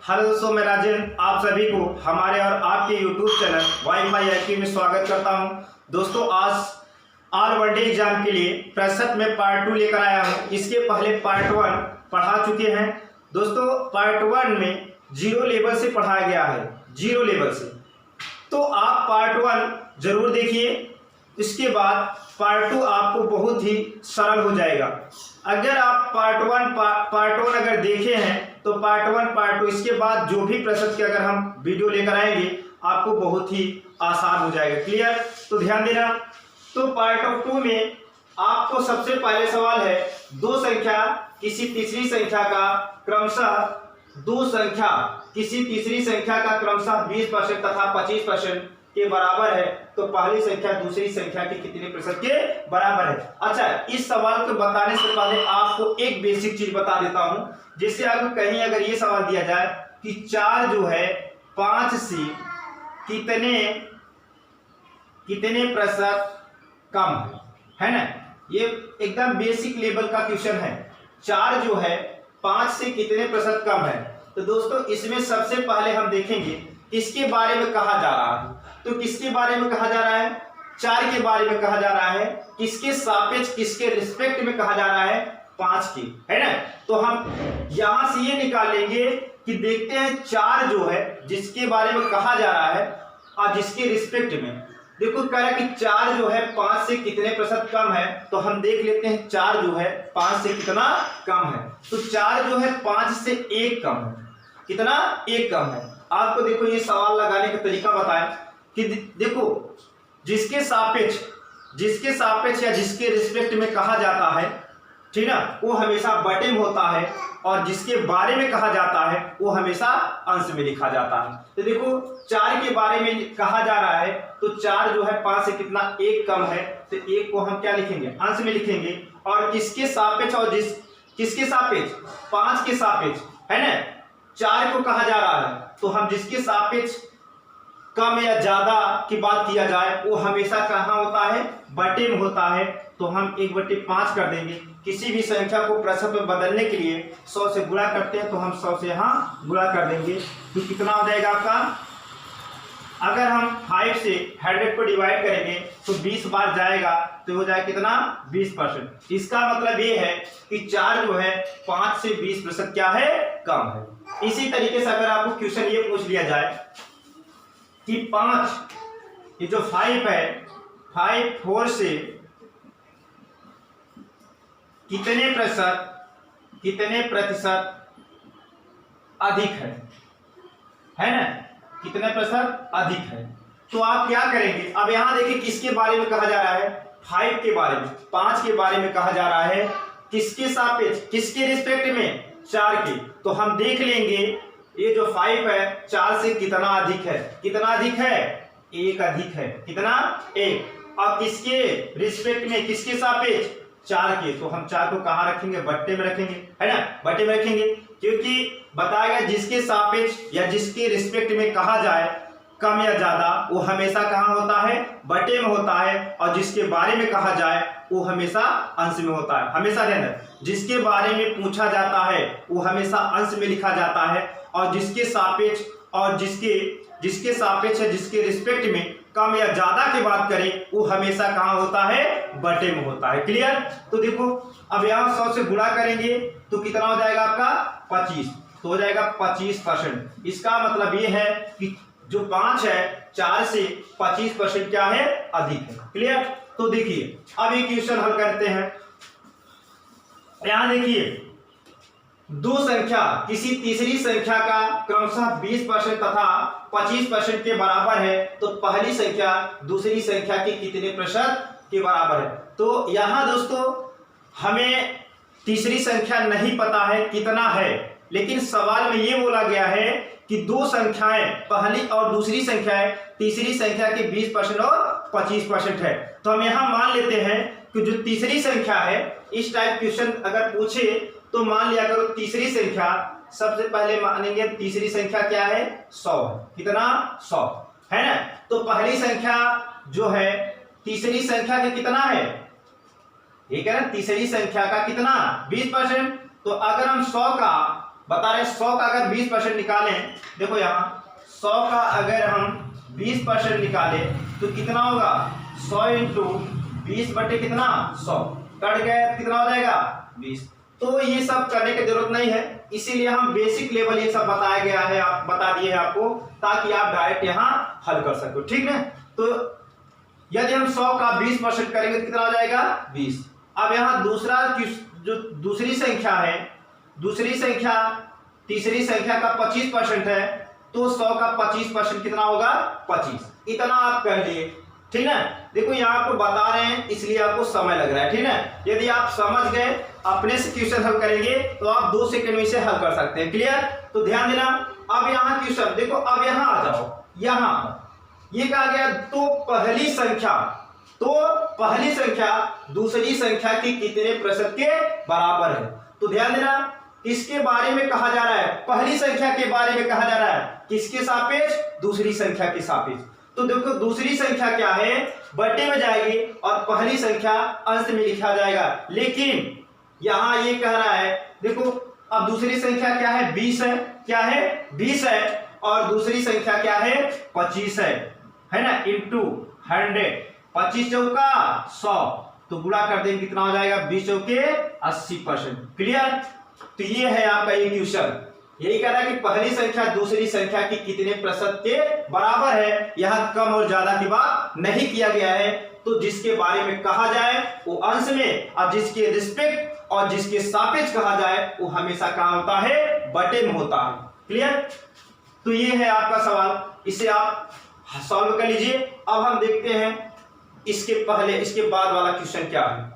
Hello दोस्तों, मैं राजेंद्र आप सभी को हमारे और आपके यूट्यूब चैनल वाईफाई IQ में स्वागत करता हूं। दोस्तों, आज ऑल वन डे एग्जाम के लिए प्रतिशत में पार्ट 2 लेकर आया हूं। इसके पहले पार्ट 1 पढ़ा चुके हैं। दोस्तों, पार्ट 1 में जीरो लेवल से पढ़ाया गया है, जीरो लेवल से। तो आप पार्ट 1 जरूर देखिए, इसके बाद पार्ट 2 आपको बहुत ही सरल हो जाएगा। अगर आप पार्ट 1 अगर देखे हैं तो पार्ट 1 पार्ट 2 इसके बाद जो भी प्रश्न के अगर हम वीडियो लेकर आएंगे आपको बहुत ही आसान हो जाएगा। क्लियर? तो ध्यान देना। तो पार्ट 2 में आपको सबसे पहले सवाल है, दो संख्या किसी तीसरी संख्या का क्रमशः 20% तथा 25% के बराबर है, तो पहली संख्या दूसरी संख्या के कितने प्रतिशत के बराबर है। अच्छा, इस सवाल को बताने से पहले आपको एक बेसिक चीज बता देता हूं। जैसे आपको कहीं अगर ये सवाल दिया जाए कि 4 जो है 5 से कितने प्रतिशत कम है ना। ये एकदम बेसिक लेवल का क्वेश्चन है। 4 जो है 5 से कितने प्रतिशत कम है। तो दोस्तों, इसमें सबसे पहले हम देखेंगे किसके बारे में कहा जा रहा है। तो किसके बारे में कहा जा रहा है? 4 के बारे में कहा जा रहा है। किसके सापेक्ष, किसके रिस्पेक्ट में कहा जा रहा है? 5 की, है ना। तो हम यहां से ये निकालेंगे कि देखते हैं 4 जो है जिसके बारे में कहा जा रहा है और जिसके रिस्पेक्ट में, देखो कह रहा है कि 4 जो है 5 से कितने प्रतिशत कम है। तो हम देख लेते हैं 4 जो है 5 से कितना कम है। तो 4 जो है 5 से 1 कम है। कितना? 1 कम है। आपको देखो ये सवाल लगाने का तरीका बताएं कि देखो जिसके सापेक्ष या जिसके रिस्पेक्ट में कहा जाता है, ठीक ना, वो हमेशा बटे में होता है, और जिसके बारे में कहा जाता है वो हमेशा अंश में लिखा जाता है। तो देखो 4 के बारे में कहा जा रहा है, तो 4 जो है 5 से कितना 1 कम है, तो 1 को हम क्या लिखेंगे? अंश में लिखेंगे। और किसके सापेक्ष, और किसके सापेक्ष? 5 के सापेक्ष, है ना। 4 को कहा जा रहा है, तो हम जिसके सापेक्ष कम या ज्यादा की बात किया जाए वो हमेशा कहाँ होता है? बटे में होता है। तो हम 1/5 कर देंगे। किसी भी संख्या को प्रतिशत में बदलने के लिए 100 से गुणा करते हैं, तो हम 100 से यहाँ गुणा कर देंगे। तो कितना हो जाएगा आपका? अगर हम 5 से 100 को डिवाइड करेंगे तो 20 बार जाएगा, तो हो जाएगा कितना? 20%। इसका मतलब ये है कि 4 जो है 5 से 20% क्या है? कम है। इसी तरीके से अगर आपको क्वेश्चन ये पूछ लिया जाए कि 5, ये जो 5 है, 5 4 से कितने प्रतिशत अधिक है ना। कितने प्रतिशत अधिक है। तो आप क्या करेंगे? अब यहां देखिए किसके बारे में कहा जा रहा है? 5 के बारे में, 5 के बारे में कहा जा रहा है। किसके सापेक्ष, किसके रिस्पेक्ट में? 4 के। तो हम देख लेंगे ये जो 5 है 4 से कितना अधिक है? कितना अधिक है? 1 अधिक है। कितना? 1। और किसके रिस्पेक्ट में, किसके सापेक्ष? 4 के। तो हम 4 को कहाँ रखेंगे? बट्टे में रखेंगे, है ना। बट्टे में रखेंगे, क्योंकि बताएगा जिसके सापेक्ष या जिसके रिस्पेक्ट में कहा जाए कम या ज्यादा, वो हमेशा कहाँ होता है? बटे में होता है। और जिसके बारे में कहा जाए वो हमेशा अंश में होता है। हमेशा ध्यान रखें, जिसके बारे में पूछा जाता है वो हमेशा अंश में लिखा जाता है, और जिसके सापेक्ष और जिसके सापेक्ष है, जिसके रिस्पेक्ट में कम या ज्यादा की बात करें वो हमेशा कहाँ होता है? बटे में होता है। क्लियर? तो देखो अब यहाँ 100 से गुणा करेंगे तो कितना हो जाएगा आपका? 25। तो हो जाएगा 25%। इसका मतलब ये है कि जो 5 है 4 से 25% क्या है? अधिक है। क्लियर? तो देखिए अब ये क्वेश्चन हल करते हैं। यहां देखिए, दो संख्या किसी तीसरी संख्या का क्रमशः 20% तथा 25% के बराबर है, तो पहली संख्या दूसरी संख्या के कितने प्रतिशत के बराबर है। तो यहां दोस्तों हमें तीसरी संख्या नहीं पता है कितना है, लेकिन सवाल में ये बोला गया है कि दो संख्याएं, पहली और दूसरी संख्याएं तीसरी संख्या के 20% और 25% है। तो हम यहां मान लेते हैं कि जो तीसरी संख्या है, इस टाइप क्वेश्चन अगर पूछे तो मान लिया करो तीसरी संख्या, सबसे पहले मानेंगे तीसरी संख्या क्या है? 100 है। कितना? 100, है ना। तो पहली संख्या जो है तीसरी संख्या के कितना है? ठीक है ना, तीसरी संख्या का कितना? 20%। तो अगर हम 100 का बता रहे 100 का अगर 20% निकालें, देखो यहाँ 100 का अगर हम 20% निकालें तो कितना होगा, 100 इंटू 20 बटे कितना 100 कट गया, कितना हो जाएगा 20। तो ये सब करने की जरूरत नहीं है, इसीलिए हम बेसिक लेवल ये सब बताया गया है, आप बता दिए हैं आपको, ताकि आप डायरेक्ट यहाँ हल कर सको, ठीक है। तो यदि हम 100 का 20% करेंगे तो कितना हो जाएगा 20। अब यहाँ दूसरा जो दूसरी संख्या है, दूसरी संख्या तीसरी संख्या का 25% है, तो 100 का 25% कितना होगा 25। इतना आप कर लिए, ठीक है। देखो यहाँ आपको बता रहे हैं इसलिए आपको समय लग रहा है, ठीक है। यदि आप समझ गए, अपने से क्वेश्चन हल करेंगे तो आप 2 सेकंड में इसे हल कर सकते हैं, क्लियर। तो ध्यान देना, अब यहाँ क्वेश्चन देखो, अब यहाँ आ जाओ, यहाँ ये कहा गया तो पहली संख्या दूसरी संख्या की कितने प्रतिशत के बराबर है। तो ध्यान देना, इसके बारे में कहा जा रहा है, पहली संख्या के बारे में कहा जा रहा है, किसके सापेक्ष, दूसरी संख्या के सापेक्ष। तो देखो दूसरी संख्या क्या है, बटे में जाएगी और पहली संख्या अंश में लिखा जाएगा। लेकिन यहां ये कह रहा है, देखो अब दूसरी संख्या क्या है 20 है, क्या है 20 है, और दूसरी संख्या क्या है 25 है ना, इंटू 100, 25 चौका 100, तो गुणा कर देंगे कितना हो जाएगा 20 चौके 80%, क्लियर। तो ये है आपका ये क्वेश्चन, यही कह रहा है कि पहली संख्या दूसरी संख्या की कितने प्रतिशत के बराबर है। यहां कम और ज्यादा की बात नहीं किया गया है, तो जिसके बारे में कहा जाए वो अंश में, और जिसके रिस्पेक्ट और जिसके सापेक्ष कहा जाए वो हमेशा कहां होता है, बटे में होता है, क्लियर। तो ये है आपका सवाल, इसे आप सॉल्व कर लीजिए। अब हम देखते हैं इसके पहले इसके बाद वाला क्वेश्चन क्या है।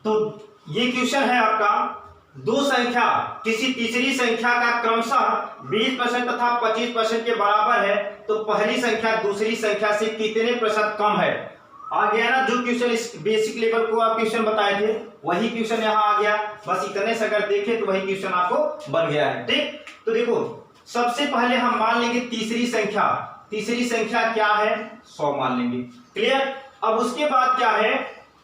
तो ये क्वेश्चन है आपका, दो संख्या किसी तीसरी संख्या का क्रमशः 20% तथा 25% के बराबर है, तो पहली संख्या दूसरी संख्या से कितने प्रतिशत कम है। आ गया ना, जो क्वेश्चन इस बेसिक लेवल को आप क्वेश्चन बताए थे वही क्वेश्चन यहाँ आ गया, बस इतने से अगर देखें तो वही क्वेश्चन आपको बन गया है, ठीक। तो देखो सबसे पहले हम मान लेंगे तीसरी संख्या क्या है 100 मान लेंगे, क्लियर। अब उसके बाद क्या है,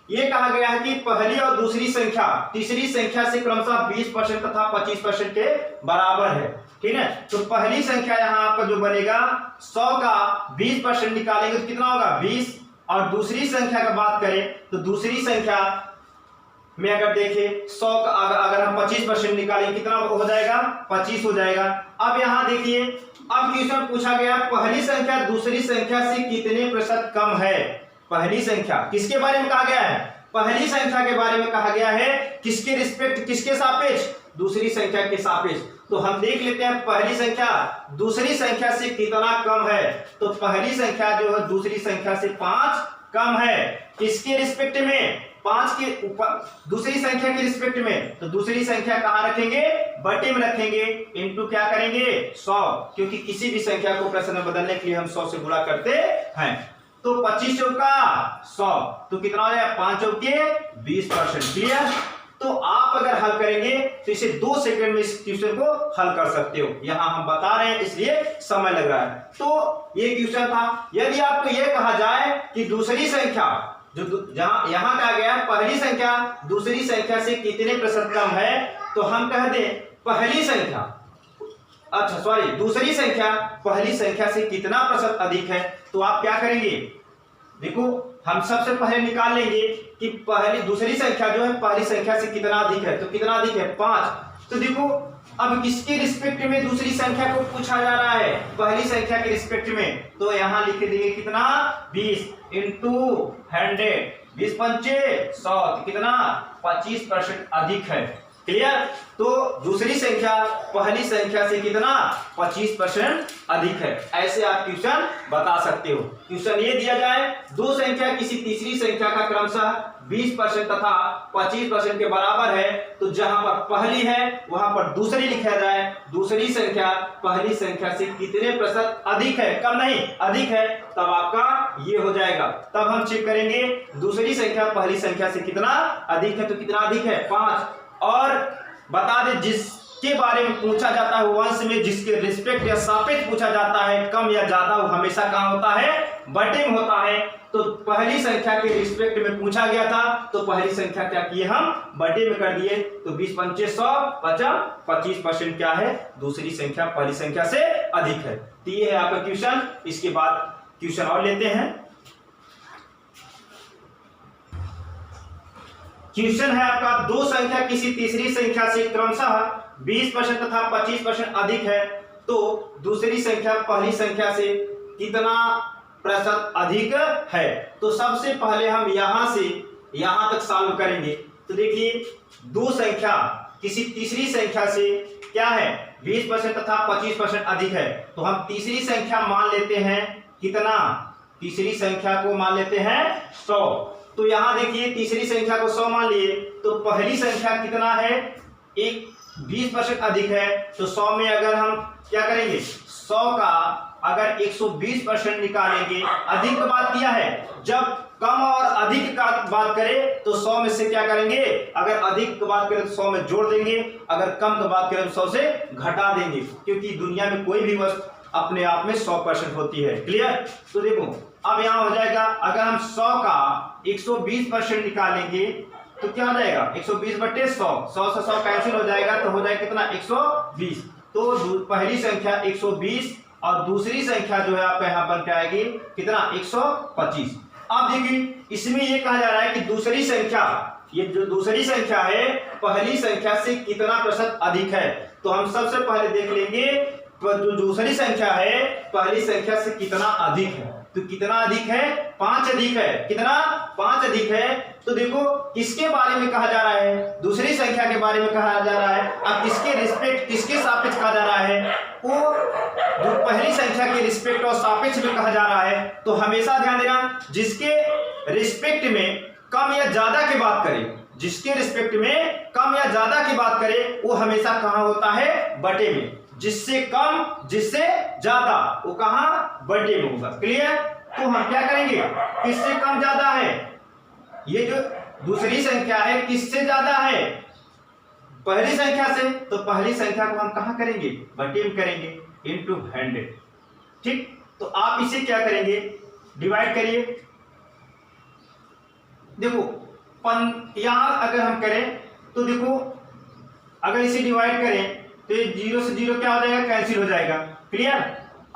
ये कहा गया है कि पहली और दूसरी संख्या तीसरी संख्या से क्रमशः 20% तथा 25% के बराबर है, ठीक है। तो पहली संख्या यहाँ आपका जो बनेगा 100 का 20% निकालेंगे तो कितना होगा 20, और दूसरी संख्या का बात करें तो दूसरी संख्या में अगर देखें 100 का अगर हम 25% निकालें कितना हो जाएगा 25 हो जाएगा। अब यहाँ देखिए, अब क्वेश्चन पूछा गया पहली संख्या दूसरी संख्या से कितने प्रतिशत कम है। पहली संख्या किसके बारे में कहा गया है, पहली संख्या के बारे में कहा गया है, किसके रिस्पेक्ट, किसके सापेक्ष, दूसरी संख्या के सापेक्ष। तो हम देख लेते हैं पहली संख्या दूसरी संख्या से कितना कम है। तो पहली संख्या जो है दूसरी संख्या से 5 कम है, किसके रिस्पेक्ट में, 5 के ऊपर, दूसरी संख्या के रिस्पेक्ट में। तो दूसरी संख्या कहां रखेंगे, बटे में रखेंगे, इनटू क्या करेंगे 100, क्योंकि किसी भी संख्या को प्रश्न में बदलने के लिए हम 100 से गुणा करते हैं। तो 25 चौका 100, तो कितना हो जाएगा 5 चौके 20%, क्लियर। तो आप अगर हल करेंगे तो इसे 2 सेकंड में इस क्वेश्चन को हल कर सकते हो, यहां हम बता रहे हैं इसलिए समय लग रहा है। तो ये क्वेश्चन था। यदि आपको यह कहा जाए कि दूसरी संख्या जो जहां यहां कहा गया पहली संख्या दूसरी संख्या से कितने प्रतिशत कम है, तो हम कह दें पहली संख्या, अच्छा सॉरी, दूसरी संख्या पहली संख्या से कितना प्रतिशत अधिक है। तो आप क्या करेंगे, देखो हम सबसे पहले निकाल लेंगे कि पहली दूसरी संख्या जो है पहली संख्या से कितना अधिक है। तो कितना अधिक है 5। तो देखो अब किसके रिस्पेक्ट में दूसरी संख्या को पूछा जा रहा है, पहली संख्या के रिस्पेक्ट में। तो यहां लिख देंगे कितना 20 इंटू 100, 20 पंचे 100, कितना 25% अधिक है, क्लियर। तो दूसरी संख्या पहली संख्या से कितना 25% अधिक है। ऐसे आप क्वेश्चन बता सकते हो। क्वेश्चन ये दिया जाए दो संख्या किसी तीसरी संख्या का क्रमशः 20% तथा 25% के बराबर है, तो जहां पर पहली है वहां पर दूसरी लिखा जाए, दूसरी संख्या पहली संख्या से कितने प्रतिशत अधिक है, कम नहीं अधिक है, तब आपका ये हो जाएगा। तब हम चेक करेंगे दूसरी संख्या पहली संख्या से कितना अधिक है, तो कितना अधिक है 5। और बता दे जिस के बारे में पूछा जाता है, वो अंश में जिसके रिस्पेक्ट या सापेक्ष पूछा जाता है, कम या ज्यादा, वो हमेशा कहाँ होता है, बटे में होता है। तो पहली संख्या के रिस्पेक्ट में पूछा गया था, तो पहली संख्या क्या किए हम, बटे में कर दिए। तो 20 पंचे 100, बचा 25% क्या है, दूसरी संख्या पहली संख्या से अधिक है। तो ये है आपका क्वेश्चन। इसके बाद क्वेश्चन और लेते हैं। क्वेश्चन है आपका, दो संख्या किसी तीसरी संख्या से क्रमशः 20% तथा 25% अधिक है, तो दूसरी संख्या पहली संख्या से कितना प्रतिशत अधिक है। तो सबसे पहले हम यहां से यहां तक सॉल्व करेंगे। तो देखिए, दो संख्या किसी तीसरी संख्या से क्या है, 20% तथा 25% अधिक है, तो हम तीसरी संख्या मान लेते हैं कितना, तीसरी संख्या को मान लेते हैं 100। तो यहां देखिए, तीसरी संख्या को 100 मान लिए, तो पहली संख्या कितना है, एक 20% अधिक है। तो 100 में अगर हम क्या करेंगे, 100 का अगर 120% निकालेंगे, अधिक की बात किया है, जब कम और अधिक का बात करें तो 100 में से क्या करेंगे, अगर अधिक की बात करें तो 100 में जोड़ देंगे, अगर कम की बात करें तो 100 से घटा देंगे, क्योंकि दुनिया में कोई भी वस्तु अपने आप में 100% होती है। क्लियर। तो देखो, अब यहां हो जाएगा, अगर हम 100 का 120% निकालेंगे तो क्या हो जाएगा, 120/100, 100 से 100 कैंसिल हो जाएगा, तो हो जाएगा कितना, 120। तो पहली संख्या 120 और दूसरी संख्या जो है आपका यहाँ बन के आएगी कितना, 125। अब देखिए, इसमें ये कहा जा रहा है कि दूसरी संख्या, ये जो दूसरी संख्या है पहली संख्या से कितना प्रतिशत अधिक है। तो हम सबसे पहले देख लेंगे जो दूसरी संख्या है पहली संख्या से कितना अधिक है। तो कितना अधिक है, 5 अधिक है। कितना, 5 अधिक है। तो देखो, किसके बारे में कहा जा रहा है, दूसरी संख्या के बारे में कहा जा रहा है। अब किसके रिस्पेक्ट, किसके सापेक्ष कहा जा रहा है, वो जो पहली संख्या के रिस्पेक्ट और सापेक्ष में कहा जा रहा है। तो हमेशा ध्यान देना, जिसके रिस्पेक्ट में कम या ज्यादा की बात करें, जिसके रिस्पेक्ट में कम या ज्यादा की बात करें, वो हमेशा कहां होता है, बटे में। जिससे कम जिससे ज्यादा वो कहां, बटे में होगा। क्लियर। तो हम क्या करेंगे, किससे कम ज्यादा है, ये जो दूसरी संख्या है किससे ज्यादा है, पहली संख्या से, तो पहली संख्या को हम कहां करेंगे, बटे में करेंगे, इनटू 100। ठीक। तो आप इसे क्या करेंगे, डिवाइड करिए। देखो, यहां अगर हम करें तो देखो, अगर इसे डिवाइड करें तो ये 0 से 0 क्या हो जाएगा, कैंसिल हो जाएगा। क्लियर।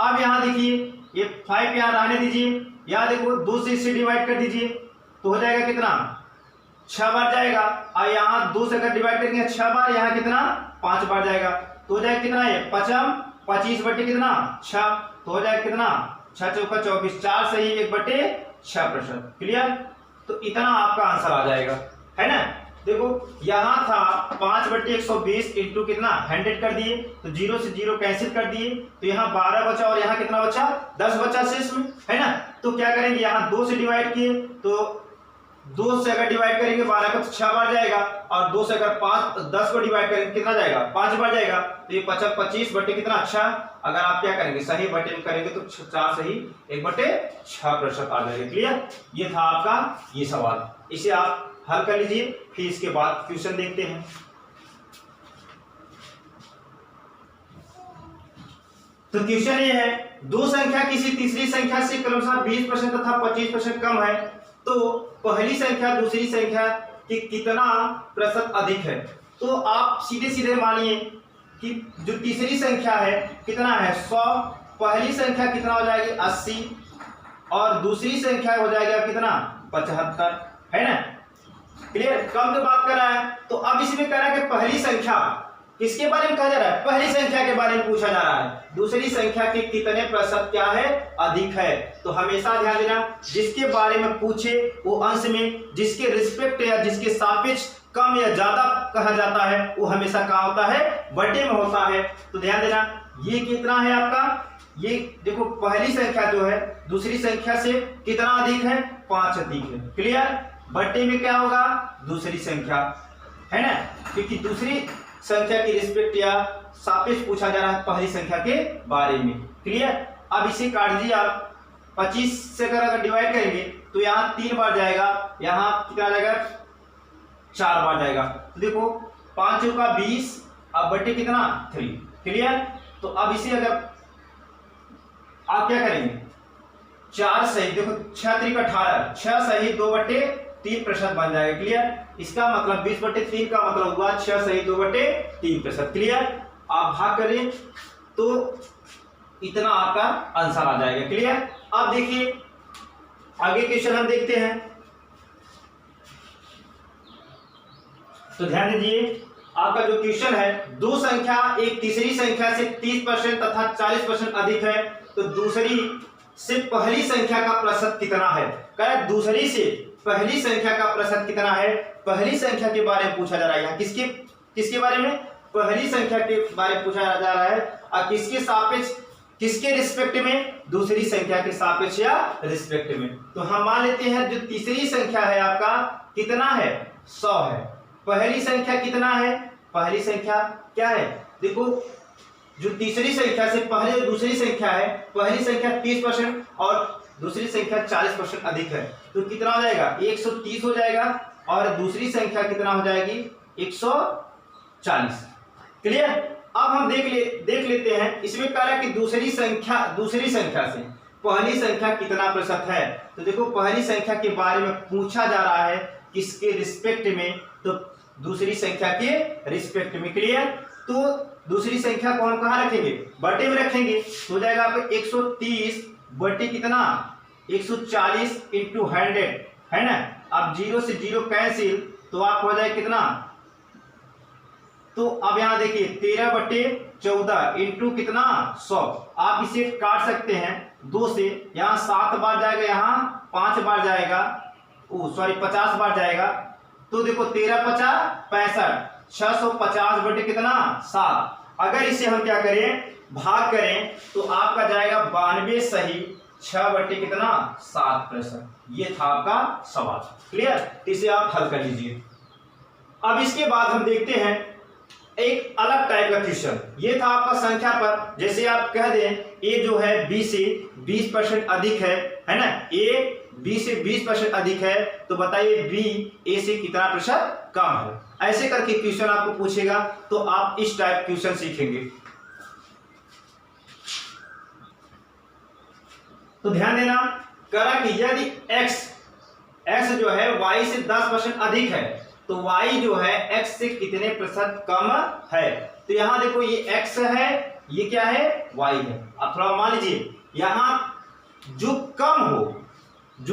अब यहां देखिए, ये 5 यहां रहने दीजिए, यहां देखो 2 से इसे डिवाइड कर दीजिए, तो हो जाएगा कितना, 6 बार जाएगा। और यहां 2 से अगर डिवाइड करेंगे 6 बार, यहां कितना, 5 बार जाएगा, तो हो जाएगा कितना, है 25 कितना, 6, तो हो जाएगा कितना, 6 चौका 24, 4 सही 1/6%। क्लियर। तो इतना आपका आंसर आ जाएगा, है ना। देखो, यहां था 5/120 इंटू कितना, 100 कर दिए, तो 0 से 0 कैंसिल कर दिए, तो यहाँ 12 बचा और यहाँ कितना बचा, 10 बचा शेष में, है ना। तो क्या करेंगे, यहाँ 2 से डिवाइड किए, तो 2 से अगर डिवाइड करेंगे 12 को तो 6 बार जाएगा, और 2 से अगर 10 को डिवाइड करेंगे कितना जाएगा, 5 बार जाएगा। तो ये 25 बटे कितना, अच्छा। अगर आप क्या करेंगे, सही बटे में करेंगे तो 4 सही 1/6% आ जाएगा। क्लियर। ये था आपका ये सवाल, इसे आप हल कर लीजिए, फिर इसके बाद क्वेश्चन देखते हैं। तो क्वेश्चन ये है, दो संख्या किसी तीसरी संख्या से क्रमशः 20% तथा 25% कम है, तो पहली संख्या दूसरी संख्या की कितना प्रतिशत अधिक है। तो आप सीधे सीधे मानिए कि जो तीसरी संख्या है कितना है, 100, पहली संख्या कितना हो जाएगी, 80, और दूसरी संख्या हो जाएगा कितना, 75, है ना। क्लियर। कम की बात कर रहा है, तो अब इसमें कह रहा है कि पहली संख्या किसके बारे में कहा जा रहा है, पहली संख्या के बारे में पूछा जा रहा है, दूसरी संख्या के कितने प्रतिशत क्या है, अधिक है। तो हमेशा ध्यान देना, जिसके बारे में पूछे वो अंश में जिसके रिस्पेक्ट या जिसके सापेक्ष कम या ज्यादा कहा जाता है, वो हमेशा कहाँ होता है, बटे में होता है। तो ध्यान देना, ये कितना है आपका, ये देखो पहली संख्या जो है दूसरी संख्या से कितना अधिक है, 5 अधिक है। क्लियर। बटे में क्या होगा, दूसरी संख्या, है ना, क्योंकि दूसरी संख्या की रिस्पेक्ट या सापेक्ष पूछा जा रहा है पहली संख्या के बारे में। क्लियर। अब इसे काट दीजिए आप, 25 से अगर डिवाइड करेंगे तो यहाँ 3 बार जाएगा, यहाँ कितना जाएगा, 4 बार जाएगा। तो देखो 5 चौका 20, अब बटे कितना 3। क्लियर। तो अब इसे अगर आप क्या करेंगे 4 सही, देखो 6 3 18, 6 सही 2/3 बन जाएगा। क्लियर। इसका मतलब 20/3 का मतलब हुआ 6 सही 2/3। क्लियर। आप भाग करें तो इतना आपका आंसर आ जाएगा। क्लियर। अब देखिए आगे क्वेश्चन हम देखते हैं। तो ध्यान दीजिए आपका जो क्वेश्चन है, दो संख्या एक तीसरी संख्या से 30% तथा 40% अधिक है, तो दूसरी से पहली संख्या का प्रतिशत कितना है। कह दूसरी से पहली संख्या का प्रतिशत कितना है, पहली संख्या के बारे में पूछा जा रहा है। किसके बारे में, पहली संख्या के बारे में पूछा जा रहा है। और किसके सापेक्ष, किसके रिस्पेक्ट में, दूसरी संख्या के सापेक्ष या रिस्पेक्ट में। तो हम मान लेते हैं जो तीसरी संख्या है आपका कितना है 100 है। पहली संख्या कितना है, पहली संख्या क्या है, देखो जो तीसरी संख्या से पहले दूसरी संख्या है, पहली संख्या 30% और दूसरी संख्या 40% अधिक है, तो कितना हो जाएगा 130 हो जाएगा। और दूसरी संख्या कितना हो जाएगी 140। क्लियर। अब हम देख लेते हैं। इसमें कह रहा है कि दूसरी संख्या से पहली संख्या कितना प्रतिशत है। तो देखो पहली संख्या के बारे में पूछा जा रहा है किसके रिस्पेक्ट में, तो दूसरी संख्या के रिस्पेक्ट में। क्लियर। तो दूसरी संख्या को हम कहाँ रखेंगे, बटे में रखेंगे। तो हो जाएगा आपको 130 बटे कितना 140 इंटू 100 है ना। अब 0 से 0 कैंसिल, तो आपको हो जाएगा कितना, तो अब यहां देखिए 13/14 इंटू कितना 100। आप इसे काट सकते हैं 2 से, यहां 7 बार जाएगा, यहां 5 बार जाएगा, 50 बार जाएगा। तो देखो 13×5 = 65, 650 बटे कितना 7। अगर इसे हम क्या करें भाग करें तो आपका जाएगा 92 सही 6 बटे कितना 7%। ये था आपका सवाल। क्लियर। इसे आप हल कर लीजिए। अब इसके बाद हम देखते हैं एक अलग टाइप का क्वेश्चन। ये था आपका संख्या पर, जैसे आप कह दें ए जो है बी से 20% अधिक है ना। ए बी से 20% अधिक है, तो बताइए बी ए से कितना प्रतिशत कम है। ऐसे करके क्वेश्चन आपको पूछेगा, तो आप इस टाइप क्वेश्चन सीखेंगे। तो ध्यान देना, करा कि यदि x जो है y से 10% अधिक है, तो y जो है x से कितने प्रतिशत कम है। तो यहां देखो ये x है, ये क्या है y है। अब थोड़ा मान लीजिए यहां जो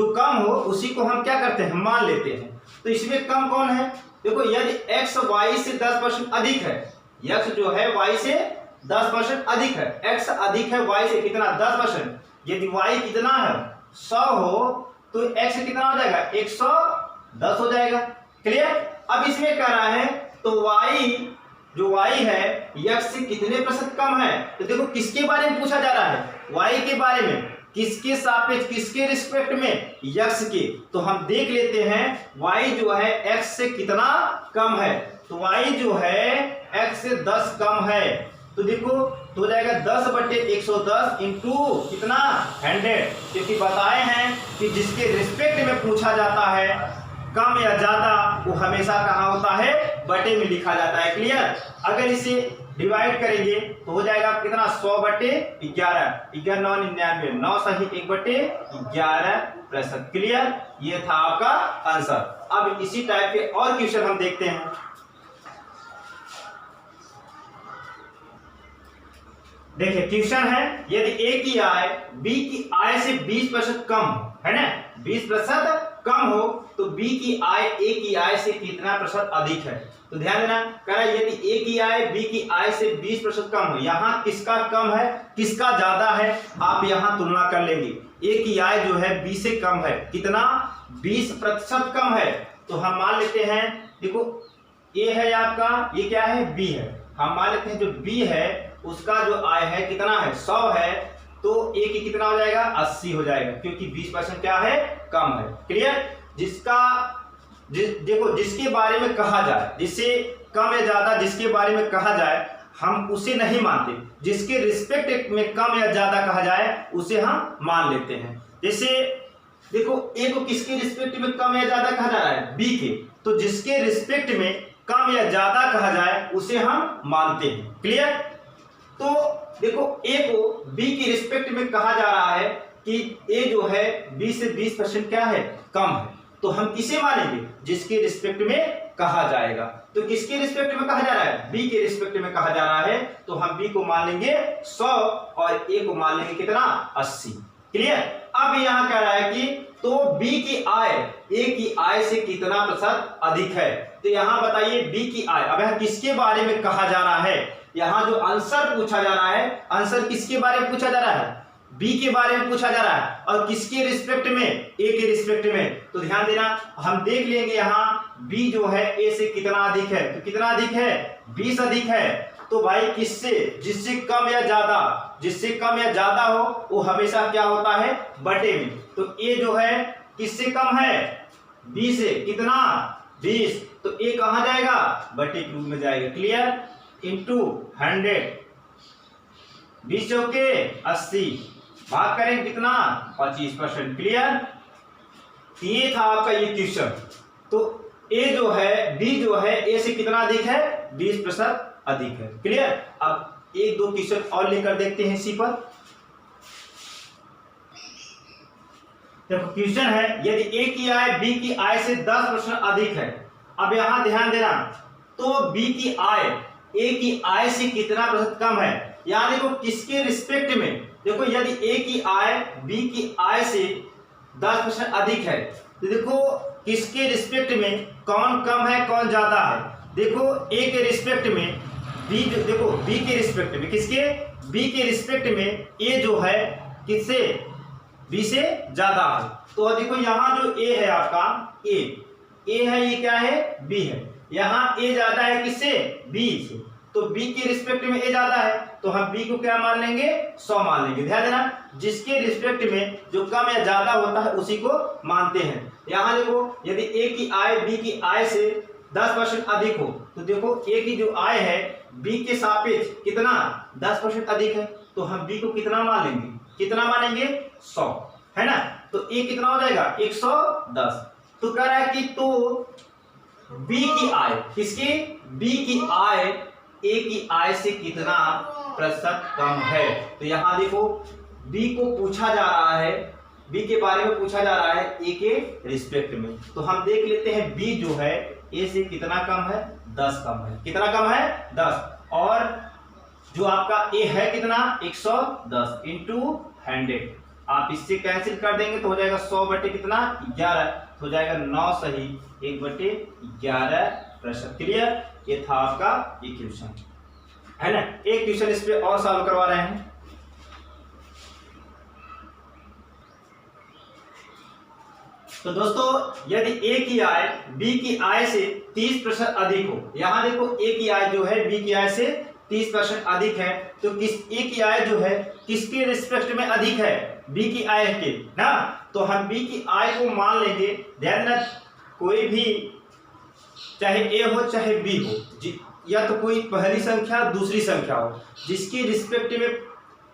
कम हो उसी को हम क्या करते हैं मान लेते हैं। तो इसमें कम कौन है, देखो यदि x y से 10% अधिक है, x जो है y से 10% अधिक है, x अधिक है y से कितना 10%। यदि y कितना है 100 हो, तो x कितना हो जाएगा 110 हो जाएगा। क्लियर। अब इसमें कह रहा है तो y है x से कितने प्रतिशत कम है। तो देखो किसके बारे में पूछा जा रहा है, y के बारे में, किसके सापेक्ष, किसके रिस्पेक्ट में, x के। तो हम देख लेते हैं y जो है x से कितना कम है। तो y जो है x से 10 कम है, तो देखो तो हो जाएगा 10/110 इंटू कितना 100, क्योंकि बताए हैं कि जिसके रिस्पेक्ट में पूछा जाता है कम या ज्यादा, वो हमेशा कहाँ होता है बटे में लिखा जाता है। क्लियर। अगर इसे डिवाइड करेंगे तो हो जाएगा कितना 100/11, 11 9 99, 9 सही 1/11%। क्लियर। ये था आपका आंसर। अब इसी टाइप के और क्वेश्चन हम देखते हैं। देखिए क्वेश्चन है, यदि ए की आय बी की आय से 20% कम है ना, 20% कम हो, तो बी की आय ए की आय से कितना प्रतिशत अधिक है। तो ध्यान देना, कह रहा है यदि ए की आय बी की आय से 20% कम हो, यहाँ किसका कम है किसका ज्यादा है, आप यहाँ तुलना कर लेंगे। ए की आय जो है बी से कम है, कितना 20% कम है। तो हम मान लेते हैं, देखो ए है आपका, ये क्या है बी है, हम मान लेते हैं जो बी है उसका जो आय है कितना है 100 है, तो ए की कितना हो जाएगा 80 हो जाएगा, क्योंकि 20% क्या है कम है। क्लियर। देखो जिसके बारे में कहा जाए, जिससे कम या ज्यादा जिसके बारे में कहा जाए हम उसे नहीं मानते, जिसके रिस्पेक्ट में कम या ज्यादा कहा जाए उसे हम मान लेते हैं। जैसे देखो ए को किसके रिस्पेक्ट में कम या ज्यादा कहा जा रहा है बी के, तो जिसके रिस्पेक्ट में कम या ज्यादा कहा जाए उसे हम मानते हैं। क्लियर? तो देखो ए को बी की रिस्पेक्ट में कहा जा रहा है कि ए जो है बी से 20% क्या है, कम है, तो हम किसे मानेंगे, जिसके रिस्पेक्ट में कहा जाएगा। तो किसके रिस्पेक्ट में कहा जा रहा है, बी के रिस्पेक्ट में कहा जा रहा है, तो हम बी को मान लेंगे 100 और ए को मान लेंगे कितना, 80। क्लियर? अब यहां कह रहा है कि तो बी की आय ए की आय से कितना प्रतिशत अधिक है। तो यहां बताइए बी की आय, अब यहां किसके बारे में कहा जा रहा है, यहां जो आंसर पूछा जा रहा है, आंसर किसके बारे में पूछा जा रहा है, बी के बारे में पूछा जा रहा है, और किसके रिस्पेक्ट में, ए के रिस्पेक्ट में। तो ध्यान देना, हम देख लेंगे यहां बी जो है ए से कितना अधिक है, तो कितना अधिक है, 20 अधिक है। तो भाई किससे, जिससे कम या ज्यादा, जिससे कम या ज्यादा हो वो हमेशा क्या होता है, बटे में। तो ए जो है किससे कम है, बी से, कितना, 20, तो ए कहां जाएगा, बटे के रूप में जाएगा। क्लियर? इंटू 100, 20 चौके 80, भाग करें कितना, 25%। क्लियर? ये था आपका ये क्वेश्चन। तो ए जो है, बी जो है ए से कितना अधिक है, 20% अधिक है। क्लियर? अब एक दो क्वेश्चन और लेकर देखते हैं इसी पर। देखो क्वेश्चन है, यदि ए की आय बी की आय से 10% अधिक है। अब यहां ध्यान देना, तो बी की आय ए की आय से कितना प्रतिशत कम है, यानी देखो किसके रिस्पेक्ट में, देखो यदि ए की आय बी की आय से 10% अधिक है, तो देखो किसके रिस्पेक्ट में कौन कम है कौन ज्यादा है। देखो ए के रिस्पेक्ट में बी, देखो बी के रिस्पेक्ट में, किसके, बी के रिस्पेक्ट में ए जो है किससे, बी से ज्यादा है। तो देखो यहां जो ए है आपका, ए है, ये क्या है, बी है, यहां ए ज्यादा है किससे, बी से, तो बी के रिस्पेक्ट में ए ज्यादा है, तो हम बी को क्या मान लेंगे, 100 मान लेंगे। ध्यान देना, जिसके रिस्पेक्ट में जो कम या ज्यादा होता है उसी को मानते हैं। यहां देखो यदि ए की आय बी की आय से 10% अधिक हो, तो देखो ए की जो आय है बी के सापेक्ष कितना, 10% अधिक है, तो हम बी को कितना मान लेंगे, कितना मानेंगे, 100, है ना। तो ए कितना हो जाएगा, 110। तो कह रहा है कि तो बी की आय, किसकी, बी की आय ए की आय से कितना प्रतिशत कम है। तो यहां देखो बी को पूछा जा रहा है, बी के बारे में पूछा जा रहा है ए के रिस्पेक्ट में। तो हम देख लेते हैं बी जो है ए से कितना कम है, 10 कम है, कितना कम है, 10, और जो आपका ए है कितना, 110 इंटू 100, आप इससे कैंसिल कर देंगे तो हो जाएगा 100 बटे कितना, 11, तो हो जाएगा 9 सही 1/11%। क्लियर? ये था आपका ये क्वेश्चन, है ना। एक क्वेश्चन इस पे और सॉल्व करवा रहे हैं। तो दोस्तों यदि ए की आय बी की आय से 30% अधिक हो, यहां देखो ए की आय जो है बी की आय से 30% अधिक है, तो किस, ए की आय जो है किसके रिस्पेक्ट में अधिक है, बी की आय के ना, तो हम बी की आय को मान लेंगे। ध्यान रखना, कोई भी चाहे ए हो चाहे बी हो, या तो कोई पहली संख्या दूसरी संख्या हो, जिसकी रिस्पेक्ट में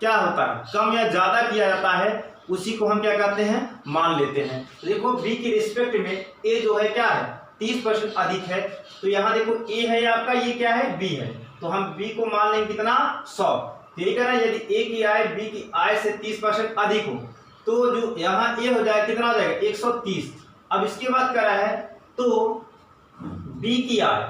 क्या होता है, कम या ज्यादा किया जाता है, उसी को हम क्या कहते हैं, मान लेते हैं। देखो बी की रिस्पेक्ट में ए जो है क्या है, 30% अधिक है, तो यहाँ देखो ए है आपका, ये क्या है, बी है, तो हम बी को मान लेंगे कितना, 100। ठीक है ना, यदि ए की आय बी की आय से 30% अधिक हो, तो जो यहाँ ए हो जाएगा कितना हो जाएगा, 130। अब इसके बाद क्या है, तो बी की आय,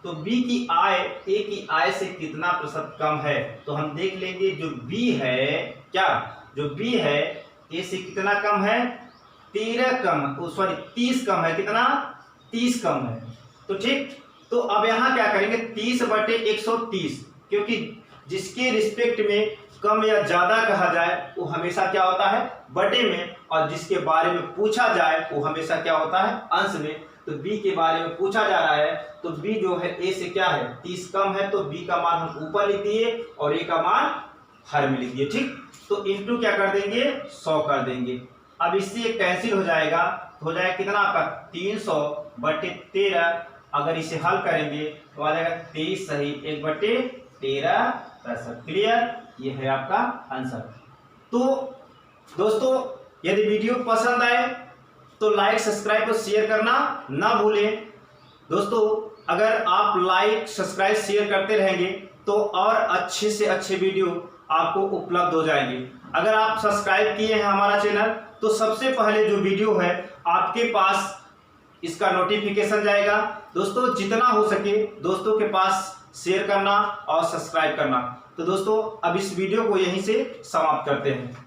तो बी की आय ए की आय से कितना प्रतिशत कम है, तो हम देख लेंगे जो बी है, क्या, जो बी है ए से कितना कम है, 30 कम है, कितना, 30 कम है। तो ठीक, तो अब यहां क्या करेंगे, 30/130, क्योंकि जिसके रिस्पेक्ट में कम या ज्यादा कहा जाए वो हमेशा क्या होता है, बटे में, और जिसके बारे में पूछा जाए वो हमेशा क्या होता है, अंश में। तो बी के बारे में पूछा जा रहा है, तो बी जो है ए से क्या है, 30 कम है, तो बी का मान हम ऊपर लिख दिए और ए का मान हर में लिख दिए। ठीक, तो इंटू क्या कर देंगे, 100 कर देंगे। अब इससे कैंसिल हो जाएगा, तो हो जाएगा कितना आपका, 300/13। अगर इसे हल करेंगे तो आ जाएगा 23 सही 1/13%। क्लियर? ये है आपका आंसर। तो दोस्तों यदि वीडियो पसंद आए तो लाइक, सब्सक्राइब और शेयर करना ना भूलें। दोस्तों अगर आप लाइक सब्सक्राइब शेयर करते रहेंगे तो और अच्छे से अच्छे वीडियो आपको उपलब्ध हो जाएंगे। अगर आप सब्सक्राइब किए हैं हमारा चैनल तो सबसे पहले जो वीडियो है आपके पास इसका नोटिफिकेशन जाएगा। दोस्तों जितना हो सके दोस्तों के पास शेयर करना और सब्सक्राइब करना। तो दोस्तों अब इस वीडियो को यहीं से समाप्त करते हैं।